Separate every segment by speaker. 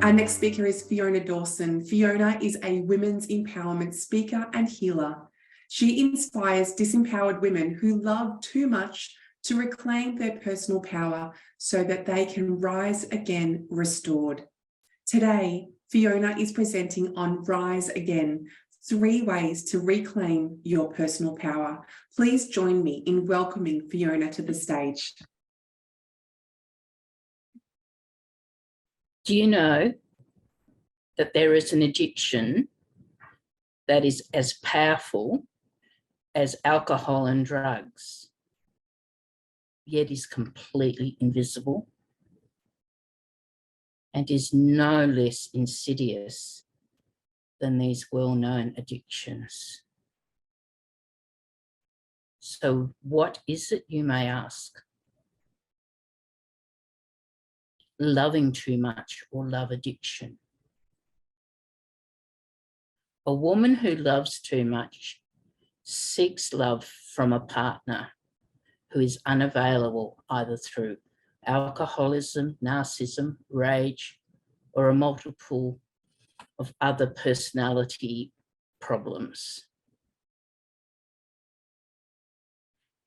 Speaker 1: Our next speaker is Fiona Dawson. Fiona is a women's empowerment speaker and healer. She inspires disempowered women who love too much to reclaim their personal power so that they can rise again restored. Today, Fiona is presenting on Rise Again, 3 ways to reclaim your personal power. Please join me in welcoming Fiona to the stage.
Speaker 2: Do you know that there is an addiction that is as powerful as alcohol and drugs, yet is completely invisible and is no less insidious than these well-known addictions? So what is it, you may ask? Loving too much or love addiction. A woman who loves too much seeks love from a partner who is unavailable either through alcoholism, narcissism, rage, or a multiple of other personality problems.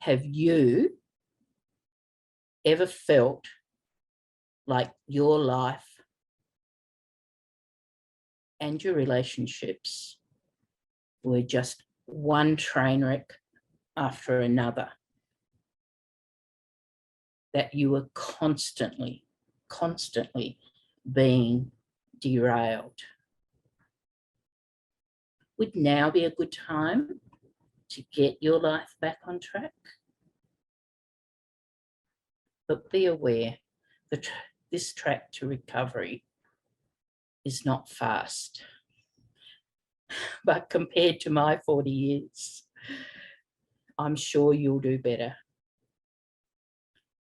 Speaker 2: Have you ever felt like your life and your relationships were just one train wreck after another? That you were constantly being derailed? Would now be a good time to get your life back on track? But be aware that this track to recovery is not fast. But compared to my 40 years, I'm sure you'll do better.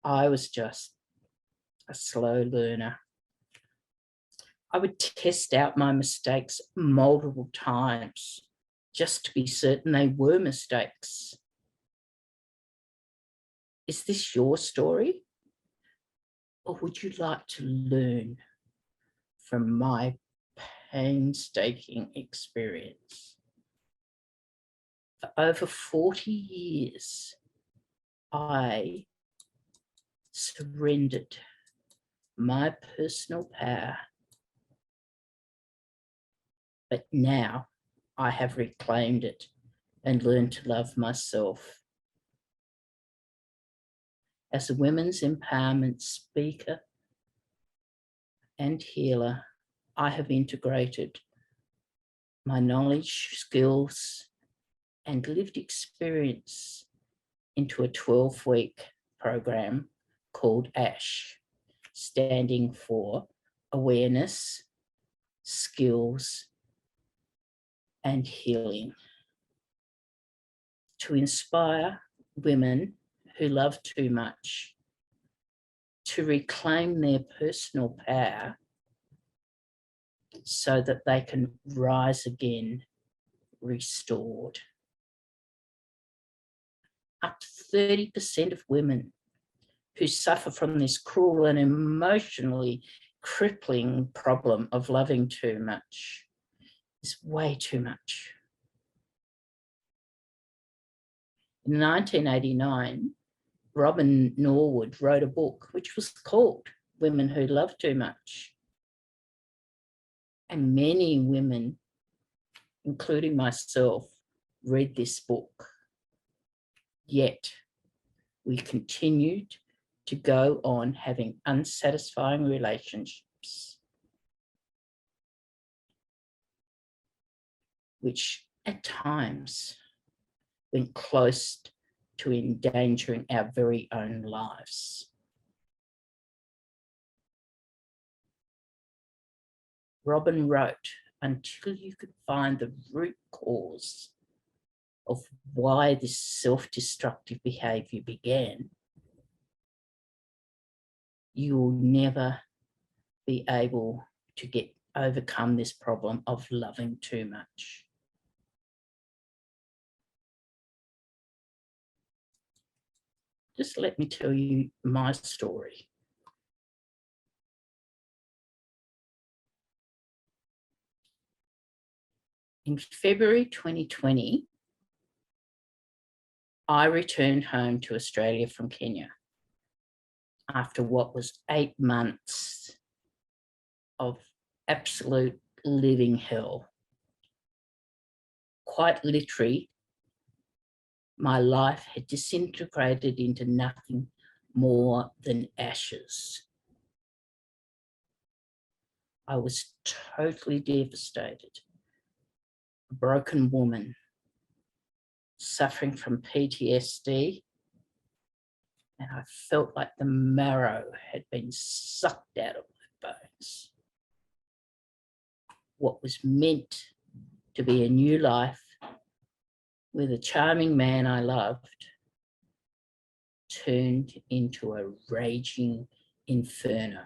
Speaker 2: I was just a slow learner. I would test out my mistakes multiple times just to be certain they were mistakes. Is this your story? Or would you like to learn from my painstaking experience? For over 40 years, I surrendered my personal power. But now I have reclaimed it and learned to love myself. As a women's empowerment speaker and healer, I have integrated my knowledge, skills, and lived experience into a 12-week program called ASH, standing for Awareness, Skills, and Healing, to inspire women who love too much to reclaim their personal power so that they can rise again restored. Up to 30% of women who suffer from this cruel and emotionally crippling problem of loving too much is way too much. In 1989, Robin Norwood wrote a book which was called Women Who Love Too Much. And many women, including myself, read this book. Yet we continued to go on having unsatisfying relationships, which at times went close to endangering our very own lives. Robin wrote, until you could find the root cause of why this self-destructive behaviour began, you will never be able to overcome this problem of loving too much. Just let me tell you my story. In February 2020, I returned home to Australia from Kenya after what was 8 months of absolute living hell. Quite literally, my life had disintegrated into nothing more than ashes. I was totally devastated, a broken woman, suffering from PTSD, and I felt like the marrow had been sucked out of my bones. What was meant to be a new life with a charming man I loved turned into a raging inferno.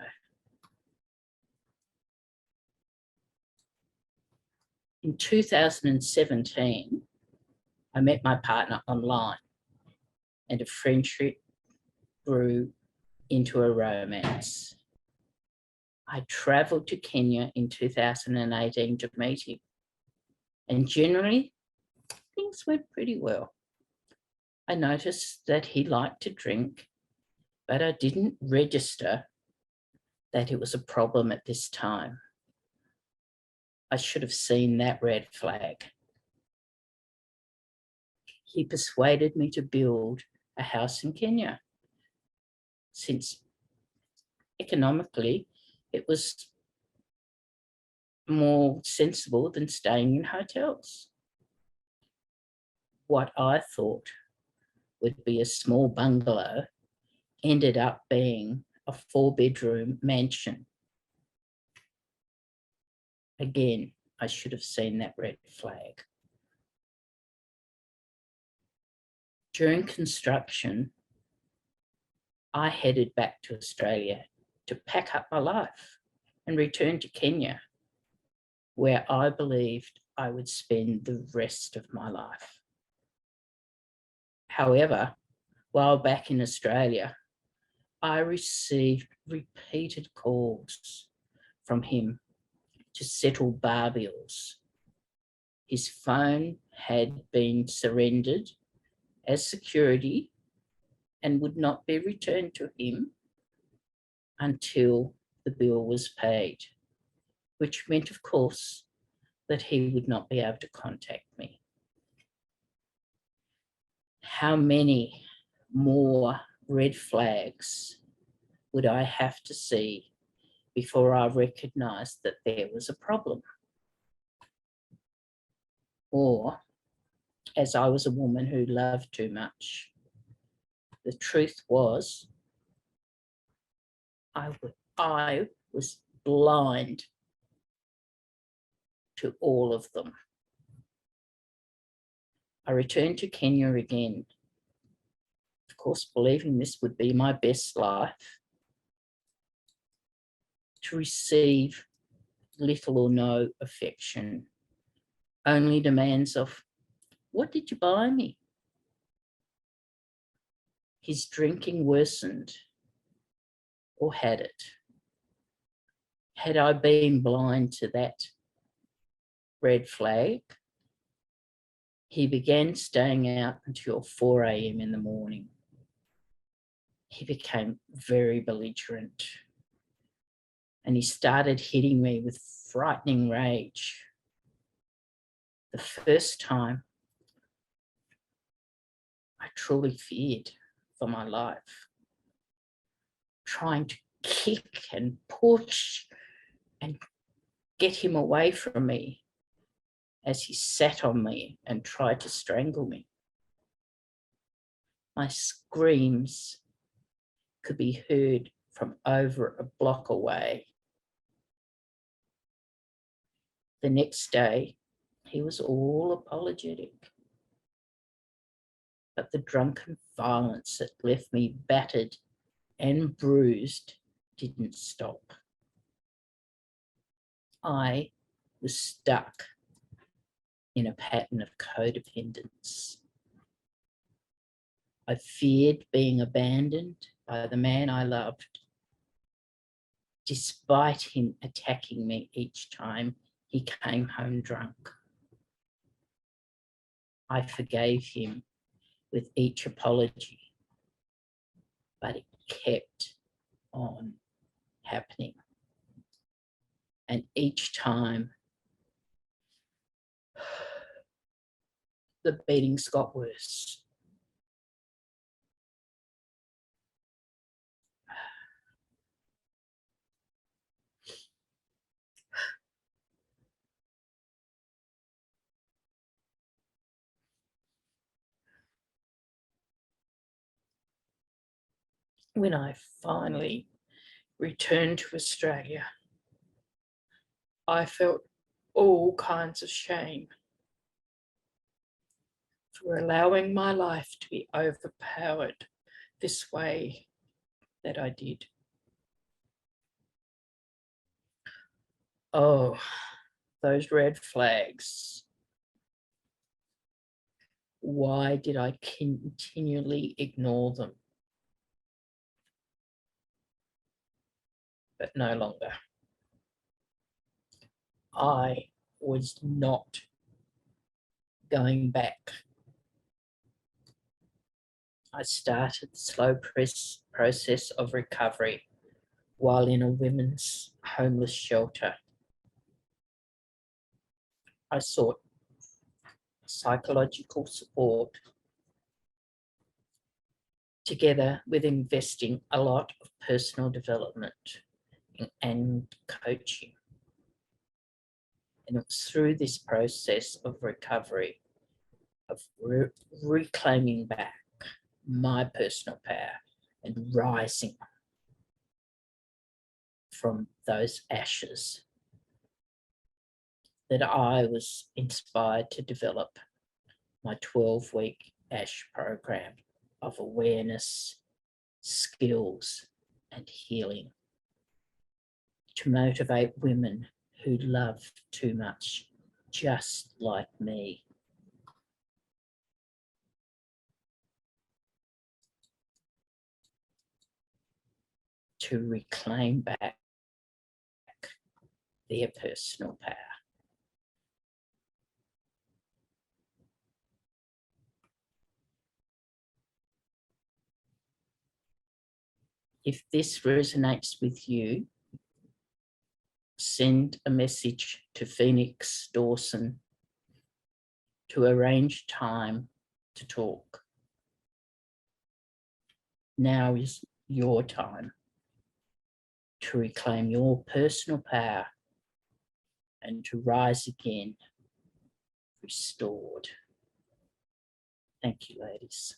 Speaker 2: In 2017, I met my partner online, and a friendship grew into a romance. I travelled to Kenya in 2018 to meet him, and generally things went pretty well. I noticed that he liked to drink, but I didn't register that it was a problem at this time. I should have seen that red flag. He persuaded me to build a house in Kenya, since economically it was more sensible than staying in hotels. What I thought would be a small bungalow ended up being a 4-bedroom mansion. Again, I should have seen that red flag. During construction, I headed back to Australia to pack up my life and return to Kenya, where I believed I would spend the rest of my life. However, while back in Australia, I received repeated calls from him to settle bar bills. His phone had been surrendered as security and would not be returned to him until the bill was paid, which meant, of course, that he would not be able to contact me. How many more red flags would I have to see before I recognised that there was a problem? Or, as I was a woman who loved too much, the truth was I was blind to all of them. I returned to Kenya again, of course, believing this would be my best life, to receive little or no affection, only demands of, "What did you buy me?" His drinking worsened, or had it? Had I been blind to that red flag? He began staying out until 4 a.m. in the morning. He became very belligerent, and he started hitting me with frightening rage. The first time, I truly feared for my life, trying to kick and push and get him away from me as he sat on me and tried to strangle me. My screams could be heard from over a block away. The next day, he was all apologetic, but the drunken violence that left me battered and bruised didn't stop. I was stuck in a pattern of codependence. I feared being abandoned by the man I loved, despite him attacking me each time he came home drunk. I forgave him with each apology, but it kept on happening. And each time, the beatings got worse. When I finally returned to Australia, I felt all kinds of shame for allowing my life to be overpowered this way that I did. Oh, those red flags. Why did I continually ignore them? But no longer. I was not going back. I started the slow process of recovery while in a women's homeless shelter. I sought psychological support together with investing a lot of personal development and coaching. And it was through this process of recovery, of reclaiming back my personal power and rising from those ashes, that I was inspired to develop my 12-week ASH program of awareness, skills, and healing to motivate women who love too much, just like me. To reclaim back their personal power. If this resonates with you, send a message to Phoenix Dawson to arrange time to talk. Now is your time to reclaim your personal power and to rise again, restored. Thank you, ladies.